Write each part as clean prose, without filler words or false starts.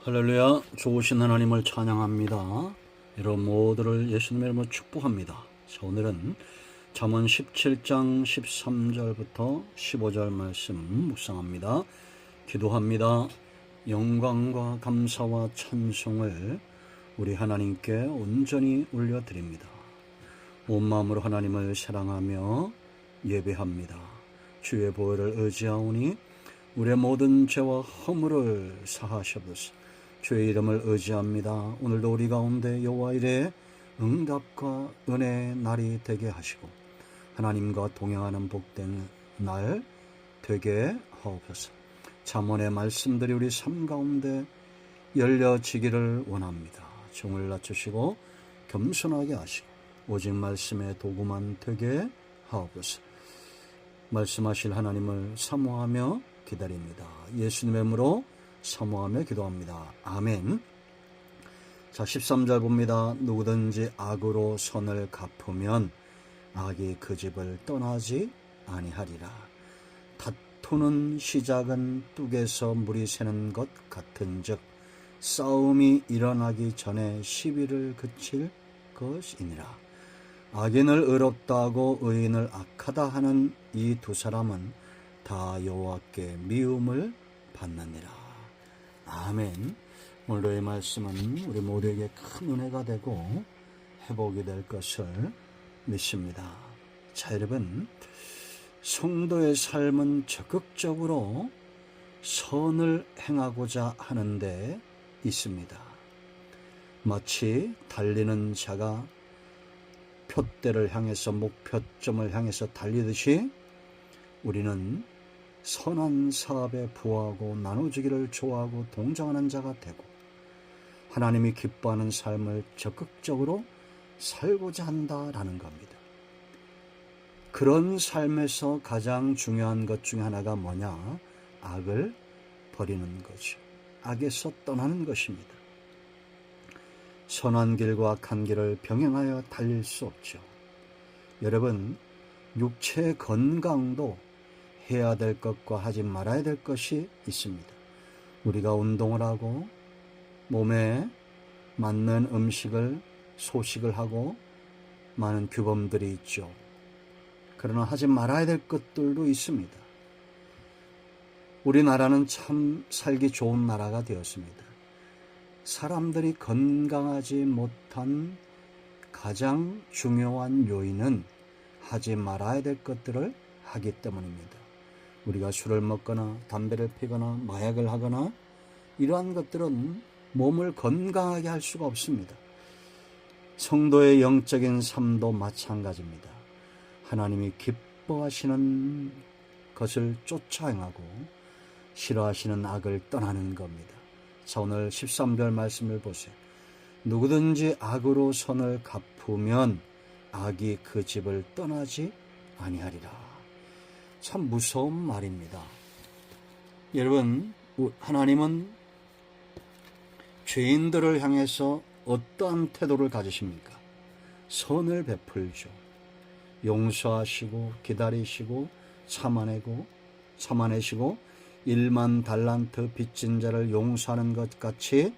할렐루야. 좋으신 하나님을 찬양합니다. 여러분 모두를 예수님의 이름으로 축복합니다. 자, 오늘은 잠언 17장 13절부터 15절 말씀 묵상합니다. 기도합니다. 영광과 감사와 찬송을 우리 하나님께 온전히 올려드립니다. 온 마음으로 하나님을 사랑하며 예배합니다. 주의 보혈을 의지하오니 우리의 모든 죄와 허물을 사하시옵소서. 주의 이름을 의지합니다. 오늘도 우리 가운데 여호와 이레 응답과 은혜의 날이 되게 하시고 하나님과 동행하는 복된 날 되게 하옵소서. 잠언의 말씀들이 우리 삶 가운데 열려지기를 원합니다. 종을 낮추시고 겸손하게 하시고 오직 말씀의 도구만 되게 하옵소서. 말씀하실 하나님을 사모하며 기다립니다. 예수님의 이름으로 사모하며 기도합니다. 아멘. 자, 13절 봅니다. 누구든지 악으로 선을 갚으면 악이 그 집을 떠나지 아니하리라. 다투는 시작은 뚝에서 물이 새는 것 같은즉 싸움이 일어나기 전에 시비를 그칠 것이니라. 악인을 의롭다 하고 의인을 악하다 하는 이 두 사람은 다 여호와께 미움을 받느니라. 아멘. 오늘의 말씀은 우리 모두에게 큰 은혜가 되고 회복이 될 것을 믿습니다. 자, 여러분, 성도의 삶은 적극적으로 선을 행하고자 하는데 있습니다. 마치 달리는 자가 표대를 향해서 목표점을 향해서 달리듯이 우리는 선한 사업에 부하고 나눠주기를 좋아하고 동정하는 자가 되고 하나님이 기뻐하는 삶을 적극적으로 살고자 한다라는 겁니다. 그런 삶에서 가장 중요한 것 중에 하나가 뭐냐? 악을 버리는 거죠. 악에서 떠나는 것입니다. 선한 길과 악한 길을 병행하여 달릴 수 없죠. 여러분, 육체 건강도 해야 될 것과 하지 말아야 될 것이 있습니다. 우리가 운동을 하고 몸에 맞는 음식을 소식을 하고 많은 규범들이 있죠. 그러나 하지 말아야 될 것들도 있습니다. 우리나라는 참 살기 좋은 나라가 되었습니다. 사람들이 건강하지 못한 가장 중요한 요인은 하지 말아야 될 것들을 하기 때문입니다. 우리가 술을 먹거나 담배를 피거나 마약을 하거나 이러한 것들은 몸을 건강하게 할 수가 없습니다. 성도의 영적인 삶도 마찬가지입니다. 하나님이 기뻐하시는 것을 쫓아 행하고 싫어하시는 악을 떠나는 겁니다. 자, 오늘 13절 말씀을 보세요. 누구든지 악으로 선을 갚으면 악이 그 집을 떠나지 아니하리라. 참 무서운 말입니다. 여러분, 하나님은 죄인들을 향해서 어떠한 태도를 가지십니까? 선을 베풀죠. 용서하시고 기다리시고 참아내시고 1만 달란트 빚진 자를 용서하는 것 같이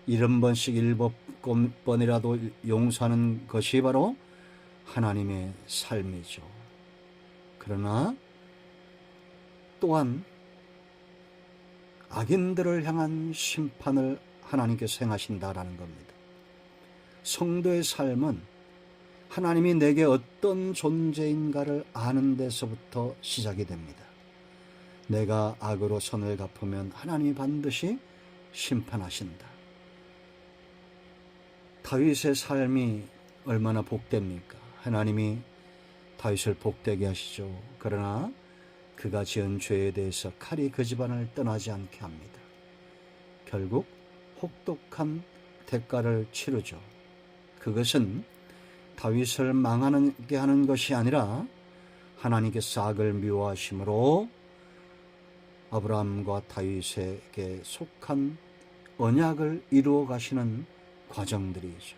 70번씩 7번이라도 용서하는 것이 바로 하나님의 삶이죠. 그러나 또한 악인들을 향한 심판을 하나님께서 행하신다라는 겁니다. 성도의 삶은 하나님이 내게 어떤 존재인가를 아는 데서부터 시작이 됩니다. 내가 악으로 선을 갚으면 하나님이 반드시 심판하신다. 다윗의 삶이 얼마나 복됩니까? 하나님이 다윗을 복되게 하시죠. 그러나 그가 지은 죄에 대해서 칼이 그 집안을 떠나지 않게 합니다. 결국 혹독한 대가를 치르죠. 그것은 다윗을 망하게 하는 것이 아니라 하나님께서 악을 미워하심으로 아브라함과 다윗에게 속한 언약을 이루어 가시는 과정들이죠.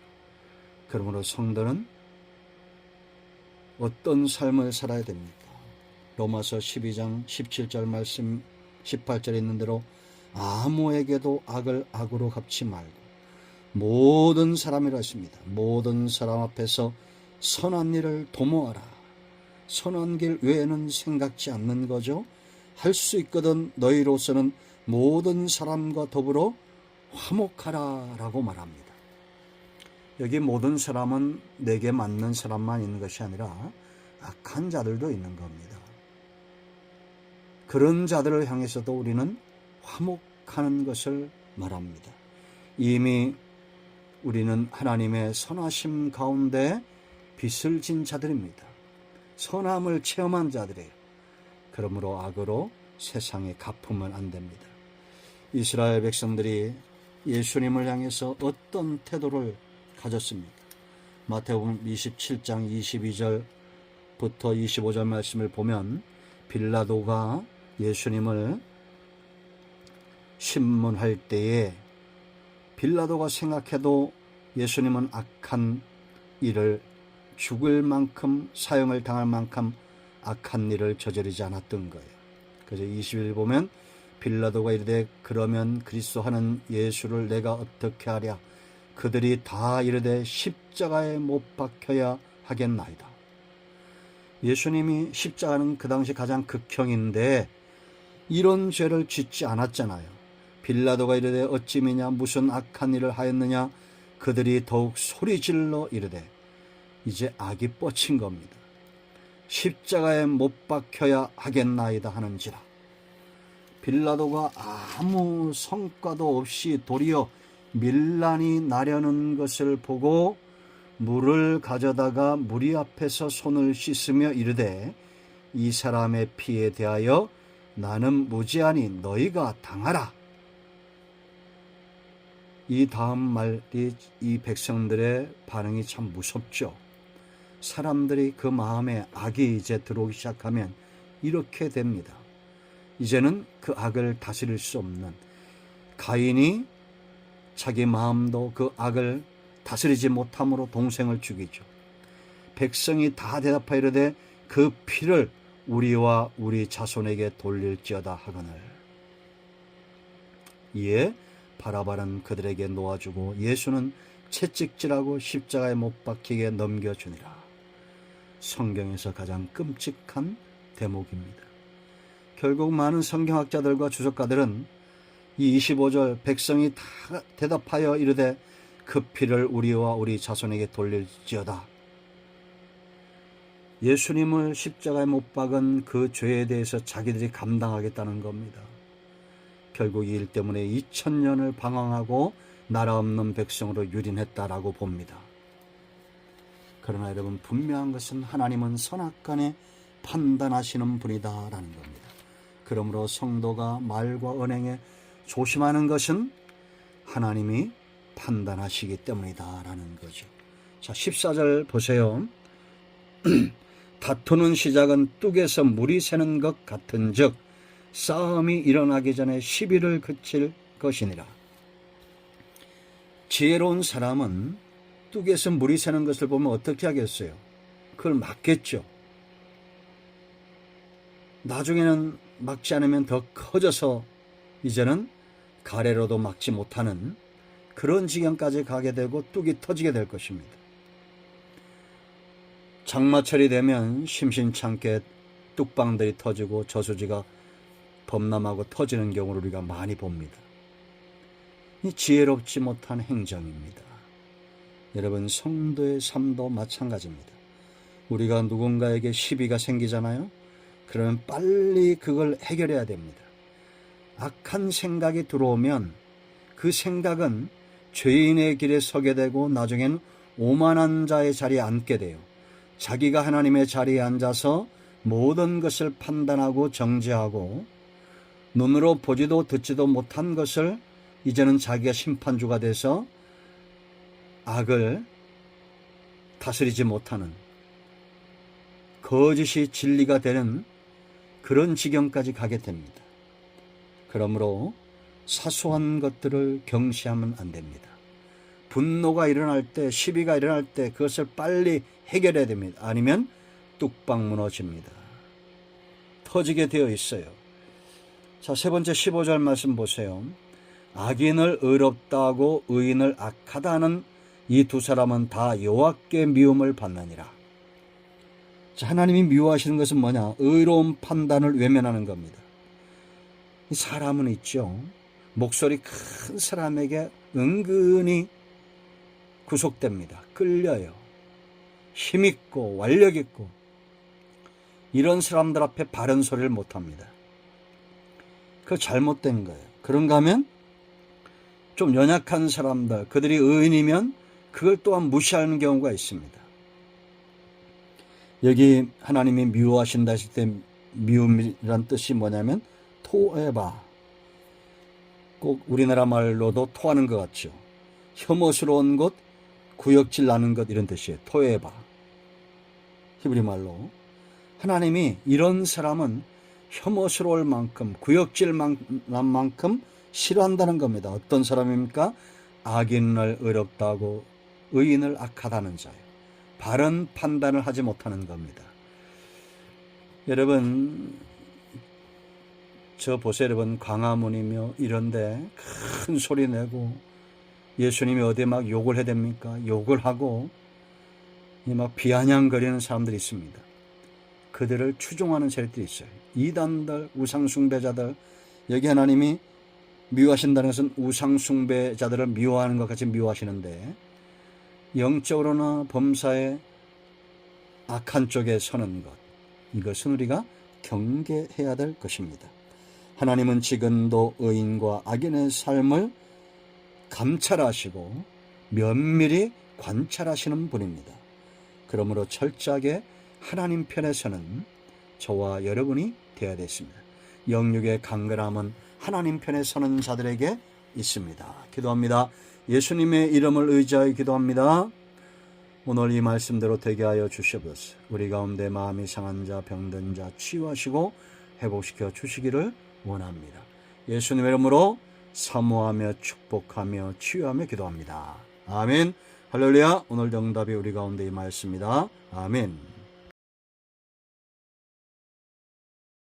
그러므로 성도는 어떤 삶을 살아야 됩니까? 로마서 12장 17절 말씀 18절에 있는 대로 아무에게도 악을 악으로 갚지 말고 모든 사람이라 했습니다. 모든 사람 앞에서 선한 일을 도모하라. 선한 길 외에는 생각지 않는 거죠. 할 수 있거든 너희로서는 모든 사람과 더불어 화목하라 라고 말합니다. 여기 모든 사람은 내게 맞는 사람만 있는 것이 아니라 악한 자들도 있는 겁니다. 그런 자들을 향해서도 우리는 화목하는 것을 말합니다. 이미 우리는 하나님의 선하심 가운데 빚을 진 자들입니다. 선함을 체험한 자들이에요. 그러므로 악으로 세상에 갚으면 안 됩니다. 이스라엘 백성들이 예수님을 향해서 어떤 태도를 가졌습니까? 마태복음 27장 22절부터 25절 말씀을 보면 빌라도가 예수님을 신문할 때에 빌라도가 생각해도 예수님은 악한 일을 죽을 만큼 사형을 당할 만큼 악한 일을 저지르지 않았던 거예요. 그래서 21절 보면 빌라도가 이르되 그러면 그리스도 하는 예수를 내가 어떻게 하랴? 그들이 다 이르되 십자가에 못 박혀야 하겠나이다. 예수님이 십자가는 그 당시 가장 극형인데 이런 죄를 짓지 않았잖아요. 빌라도가 이르되 어찌 미냐 무슨 악한 일을 하였느냐? 그들이 더욱 소리질러 이르되 이제 악이 뻗친 겁니다. 십자가에 못 박혀야 하겠나이다 하는지라. 빌라도가 아무 성과도 없이 도리어 밀란이 나려는 것을 보고 물을 가져다가 무리 앞에서 손을 씻으며 이르되 이 사람의 피에 대하여 나는 무죄하니 너희가 당하라. 이 다음 말이 이 백성들의 반응이 참 무섭죠. 사람들이 그 마음에 악이 이제 들어오기 시작하면 이렇게 됩니다. 이제는 그 악을 다스릴 수 없는 가인이 자기 마음도 그 악을 다스리지 못함으로 동생을 죽이죠. 백성이 다 대답하여 이르되 그 피를 우리와 우리 자손에게 돌릴지어다 하거늘. 이에 바라바는 그들에게 놓아주고 예수는 채찍질하고 십자가에 못 박히게 넘겨주니라. 성경에서 가장 끔찍한 대목입니다. 결국 많은 성경학자들과 주석가들은 이 25절 백성이 다 대답하여 이르되 그 피를 우리와 우리 자손에게 돌릴지어다. 예수님을 십자가에 못 박은 그 죄에 대해서 자기들이 감당하겠다는 겁니다. 결국 이 일 때문에 2000년을 방황하고 나라 없는 백성으로 유린했다라고 봅니다. 그러나 여러분 분명한 것은 하나님은 선악간에 판단하시는 분이다라는 겁니다. 그러므로 성도가 말과 언행에 조심하는 것은 하나님이 판단하시기 때문이다라는 거죠. 자, 14절 보세요. 다투는 시작은 뚝에서 물이 새는 것 같은즉 싸움이 일어나기 전에 시비를 그칠 것이니라. 지혜로운 사람은 뚝에서 물이 새는 것을 보면 어떻게 하겠어요? 그걸 막겠죠. 나중에는 막지 않으면 더 커져서 이제는 가래로도 막지 못하는 그런 지경까지 가게 되고 뚝이 터지게 될 것입니다. 장마철이 되면 심심찮게 뚝방들이 터지고 저수지가 범람하고 터지는 경우를 우리가 많이 봅니다. 이 지혜롭지 못한 행정입니다. 여러분 성도의 삶도 마찬가지입니다. 우리가 누군가에게 시비가 생기잖아요. 그러면 빨리 그걸 해결해야 됩니다. 악한 생각이 들어오면 그 생각은 죄인의 길에 서게 되고 나중엔 오만한 자의 자리에 앉게 돼요. 자기가 하나님의 자리에 앉아서 모든 것을 판단하고 정죄하고 눈으로 보지도 듣지도 못한 것을 이제는 자기가 심판주가 돼서 악을 다스리지 못하는 거짓이 진리가 되는 그런 지경까지 가게 됩니다. 그러므로 사소한 것들을 경시하면 안 됩니다. 분노가 일어날 때, 시비가 일어날 때 그것을 빨리 해결해야 됩니다. 아니면 뚝방 무너집니다. 터지게 되어 있어요. 자, 세 번째 15절 말씀 보세요. 악인을 의롭다고 의인을 악하다는 이 두 사람은 다 여호와께 미움을 받느니라. 자, 하나님이 미워하시는 것은 뭐냐? 의로운 판단을 외면하는 겁니다. 이 사람은 있죠. 목소리 큰 사람에게 은근히 구속됩니다. 끌려요. 힘있고 완력있고 이런 사람들 앞에 바른 소리를 못합니다. 그거 잘못된 거예요. 그런가 하면 좀 연약한 사람들, 그들이 의인이면 그걸 또한 무시하는 경우가 있습니다. 여기 하나님이 미워하신다 하실 때 미움이란 뜻이 뭐냐면 토에바, 꼭 우리나라 말로도 토하는 것 같죠. 혐오스러운 것, 구역질 나는 것, 이런 뜻이에요. 토에바, 히브리 말로. 하나님이 이런 사람은 혐오스러울 만큼, 구역질 난 만큼 싫어한다는 겁니다. 어떤 사람입니까? 악인을 의롭다고 의인을 악하다는 자예요. 바른 판단을 하지 못하는 겁니다. 여러분, 저 보세요. 여러분, 광화문이며 이런데 큰 소리 내고 예수님이 어디에 막 욕을 해야 됩니까? 욕을 하고 막 비아냥거리는 사람들이 있습니다. 그들을 추종하는 세력들이 있어요. 이단들, 우상숭배자들. 여기 하나님이 미워하신다는 것은 우상숭배자들을 미워하는 것 같이 미워하시는데, 영적으로나 범사에 악한 쪽에 서는 것, 이것은 우리가 경계해야 될 것입니다. 하나님은 지금도 의인과 악인의 삶을 감찰하시고 면밀히 관찰하시는 분입니다. 그러므로 철저하게 하나님 편에 서는 저와 여러분이 되어야 됐습니다. 영육의 강건함은 하나님 편에 서는 자들에게 있습니다. 기도합니다. 예수님의 이름을 의지하여 기도합니다. 오늘 이 말씀대로 되게 하여 주시옵소서. 우리 가운데 마음이 상한 자, 병든 자 치유하시고 회복시켜 주시기를 원합니다. 예수님의 이름으로 사모하며 축복하며 치유하며 기도합니다. 아멘. 할렐루야. 오늘 정답이 우리 가운데 이 말씀입니다. 아멘.